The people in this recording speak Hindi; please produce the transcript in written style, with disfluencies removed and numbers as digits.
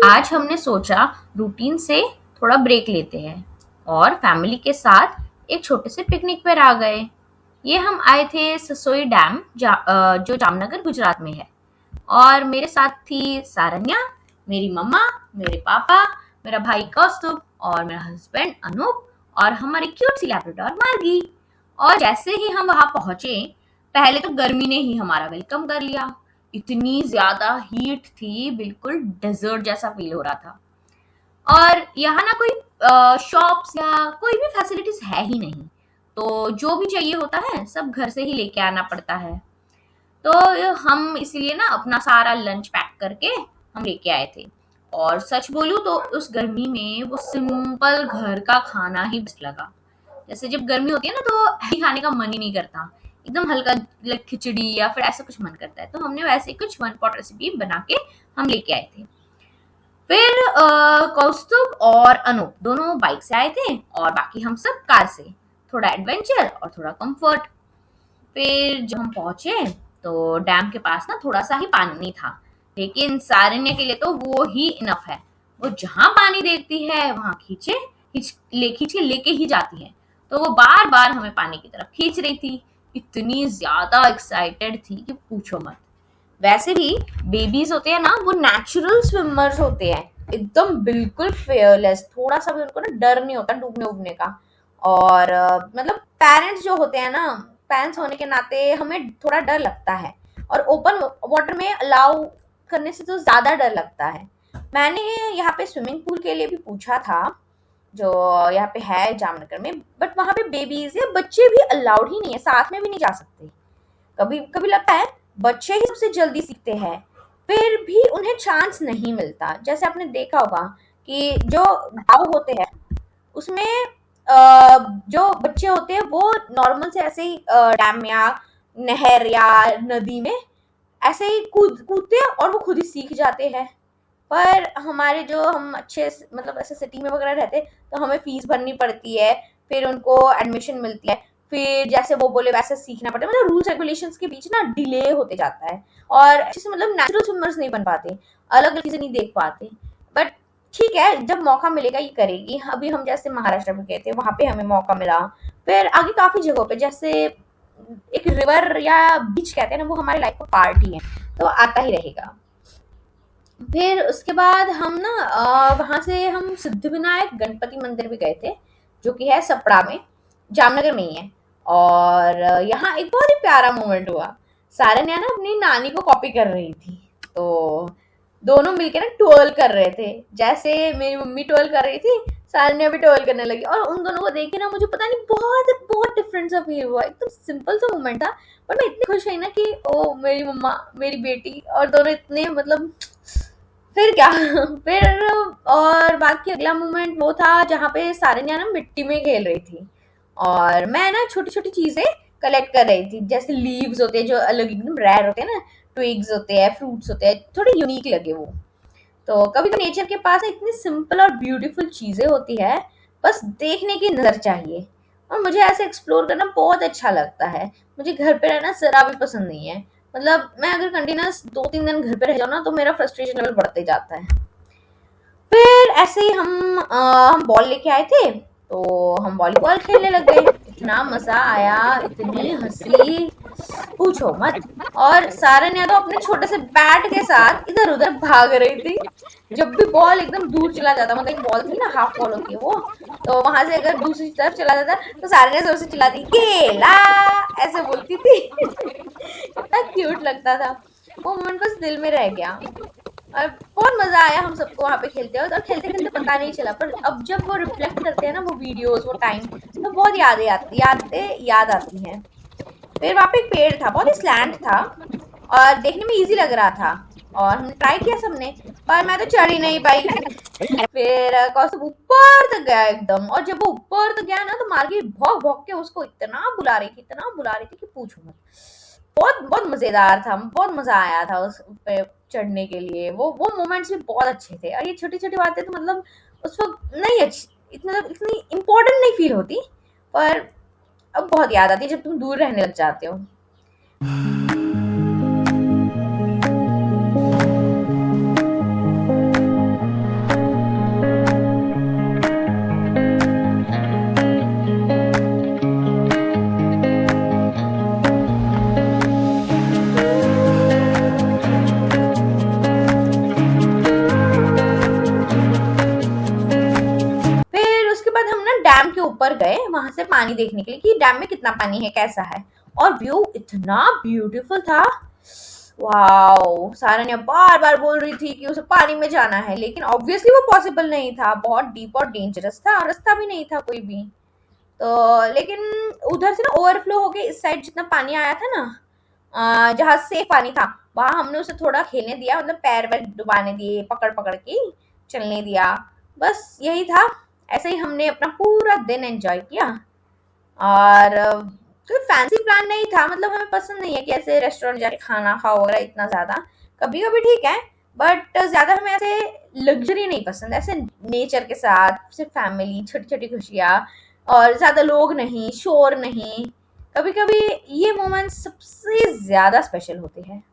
आज हमने सोचा रूटीन से थोड़ा ब्रेक लेते हैं और फैमिली के साथ एक छोटे से पिकनिक पर आ गए। ये हम आए थे ससोई डैम जो जामनगर गुजरात में है। और मेरे साथ थी सारन्या, मेरी मम्मा, मेरे पापा, मेरा भाई कौस्तुभ और मेरा हस्बैंड अनूप और हमारी क्यूट सी लैब्राडोर मार्गी। और जैसे ही हम वहां पहुंचे, पहले तो गर्मी ने ही हमारा वेलकम कर लिया। इतनी ज्यादा हीट थी, बिल्कुल डेजर्ट जैसा फील हो रहा था। और यहाँ ना कोई शॉप्स या कोई भी फैसिलिटीज है ही नहीं, तो जो भी चाहिए होता है सब घर से ही लेके आना पड़ता है। तो हम इसीलिए ना अपना सारा लंच पैक करके हम लेके आए थे। और सच बोलूं तो उस गर्मी में वो सिंपल घर का खाना ही बेस्ट लगा। जैसे जब गर्मी होती है ना तो हैवी खाने का मन ही नहीं करता, एकदम हल्का लाइक खिचड़ी या फिर ऐसा कुछ मन करता है। तो हमने वैसे ही कुछ वन पॉट रेसिपी बना के हम लेके आए थे। फिर कौस्तुभ और अनूप दोनों बाइक से आए थे और बाकी हम सब कार से। थोड़ा एडवेंचर और थोड़ा कंफर्ट। फिर जब हम पहुंचे तो डैम के पास ना थोड़ा सा ही पानी था, लेकिन सारण्य के लिए तो वो ही इनफ है। वो जहां पानी देखती है वहां खींच के लेके ही जाती है। तो वो बार बार हमें पानी की तरफ खींच रही थी। इतनी ज्यादा एक्साइटेड थी कि पूछो मत। वैसे भी बेबीज होते हैं ना, वो नेचुरल स्विमर्स होते हैं, एकदम बिल्कुल फेयरलेस। थोड़ा सा भी उनको ना डर नहीं होता डूबने उबने का। और मतलब पेरेंट्स जो होते हैं ना, पेरेंट्स होने के नाते हमें थोड़ा डर लगता है। और ओपन वाटर में अलाउ करने से तो ज्यादा डर लगता है। मैंने यहाँ पे स्विमिंग पूल के लिए भी पूछा था, जो यहाँ पे है जामनगर में, बट वहां पे बेबीज या बच्चे भी अलाउड ही नहीं है, साथ में भी नहीं जा सकते। कभी कभी लगता है बच्चे ही सबसे जल्दी सीखते हैं, फिर भी उन्हें चांस नहीं मिलता। जैसे आपने देखा होगा कि जो गाँव होते हैं उसमें जो बच्चे होते हैं वो नॉर्मल से ऐसे ही डैम या नहर या नदी में ऐसे ही कूदते हैं और वो खुद ही सीख जाते हैं। पर हमारे जो हम अच्छे मतलब ऐसे सिटी में वगैरह रहते तो हमें फीस भरनी पड़ती है, फिर उनको एडमिशन मिलती है, फिर जैसे वो बोले वैसे सीखना पड़ता है। मतलब रूल्स रेगुलेशंस के बीच ना डिले होते जाता है और अच्छे से मतलब नेचुरल स्विमर्स नहीं बन पाते, अलग अलग चीजें नहीं देख पाते। बट ठीक है, जब मौका मिलेगा ये करेगी। अभी हम जैसे महाराष्ट्र में गए थे, वहां पे हमें मौका मिला। फिर आगे काफी जगहों पे जैसे एक रिवर या बीच कहते हैं ना, वो हमारी लाइफ का पार्ट ही है, तो आता ही रहेगा। फिर उसके बाद हम ना वहां से हम सिद्धिविनायक गणपति मंदिर भी गए थे, जो कि है सपड़ा में, जामनगर में ही है। और यहाँ एक बहुत ही प्यारा मोमेंट हुआ। सारन्या ना अपनी नानी को कॉपी कर रही थी, तो दोनों मिलके ना टोल कर रहे थे। जैसे मेरी मम्मी टोल कर रही थी, सारन्या भी टोल करने लगी। और उन दोनों को देख के ना मुझे पता नहीं बहुत बहुत डिफरेंट सा फील हुआ। एकदम सिंपल सा मोमेंट था, पर मैं इतनी खुश हुई ना कि ओ मेरी मम्मा, मेरी बेटी और दोनों इतने मतलब फिर क्या फिर और बाकी अगला मोमेंट वो था जहाँ पे सारन्या ना मिट्टी में खेल रही थी और मैं ना छोटी छोटी चीजें कलेक्ट कर रही थी। जैसे लीव्स होते हैं जो अलग एकदम रेयर होते हैं ना, ट्विग्स होते हैं, फ्रूट्स होते हैं, थोड़े यूनिक लगे वो। तो कभी कभी नेचर के पास इतनी सिंपल और ब्यूटीफुल चीजें होती है, बस देखने की नजर चाहिए। और मुझे ऐसे एक्सप्लोर करना बहुत अच्छा लगता है। मुझे घर पे रहना जरा भी पसंद नहीं है। मतलब मैं अगर कंटिन्यूस 2-3 दिन घर पे रह जाऊँ ना तो मेरा फ्रस्ट्रेशन लेवल बढ़ते जाता है। फिर ऐसे ही हम बॉल लेके आए थे, तो हम वॉलीबॉल खेलने लग गए। इतना मजा आया, इतनी हंसी पूछो मत। और सारन यादव अपने छोटे से बैट के साथ इधर उधर भाग रही थी। जब भी बॉल एकदम दूर चला जाता, मतलब एक बॉल थी ना, हाफ बॉल होती है वो, तो वहां से अगर दूसरी तरफ चला जाता तो सारन जोर से चिल्लाती केला, ऐसे बोलती थी। इतना क्यूट लगता था वो मोमेंट, बस दिल में रह गया। और बहुत मजा आया हम सबको वहाँ पे खेलते हुए। और खेलते खेलते पता नहीं चला, पर अब जब वो रिफ्लेक्ट करते हैं ना वो वीडियोस, वो टाइम, तो बहुत याद आती हैं। फिर वहाँ पे एक पेड़ था, बहुत ही स्लैंट था और देखने में इजी लग रहा था। और हमने ट्राई किया सबने, पर मैं तो चढ़ ही नहीं पाई। फिर कौस्तुभ ऊपर तक गया एकदम, और जब वो ऊपर तक गया ना तो मार्गी भौंक भौंक के उसको इतना बुला रही थी कि पूछो मत। बहुत बहुत मजेदार था, बहुत मजा आया था उस पे चढ़ने के लिए। वो मोमेंट्स भी बहुत अच्छे थे। और ये छोटी छोटी बातें तो मतलब उस वक्त नहीं अच्छी, इतनी इम्पोर्टेंट नहीं फील होती, पर अब बहुत याद आती है जब तुम दूर रहने लग जाते हो। फिर उसके बाद हम ना डैम के ऊपर गए वहां से पानी देखने के लिए कि डैम में कितना पानी है, कैसा है। और व्यू इतना ब्यूटीफुल था। वाओ, सारन्या बार बार बोल रही थी कि उसे पानी में जाना है, लेकिन ऑब्वियसली वो पॉसिबल नहीं था, बहुत डीप और डेंजरस था, रास्ता भी नहीं था कोई भी। तो लेकिन उधर से ना ओवरफ्लो हो गए इस साइड, जितना पानी आया था ना, जहाँ सेफ पानी था, वहां हमने उसे थोड़ा खेलने दिया, मतलब पैर वैर डुबाने दिए, पकड़ पकड़ के चलने दिया। बस यही था। ऐसे ही हमने अपना पूरा दिन एंजॉय किया। और कोई फैंसी प्लान नहीं था, मतलब हमें पसंद नहीं है कि ऐसे रेस्टोरेंट जाके खाना खाओ वगैरह इतना ज्यादा। कभी कभी ठीक है, बट ज्यादा हमें ऐसे लग्जरी नहीं पसंद। ऐसे नेचर के साथ सिर्फ फैमिली, छोटी छोटी खुशियाँ, और ज्यादा लोग नहीं, शोर नहीं। कभी कभी ये मोमेंट्स सबसे ज्यादा स्पेशल होते हैं।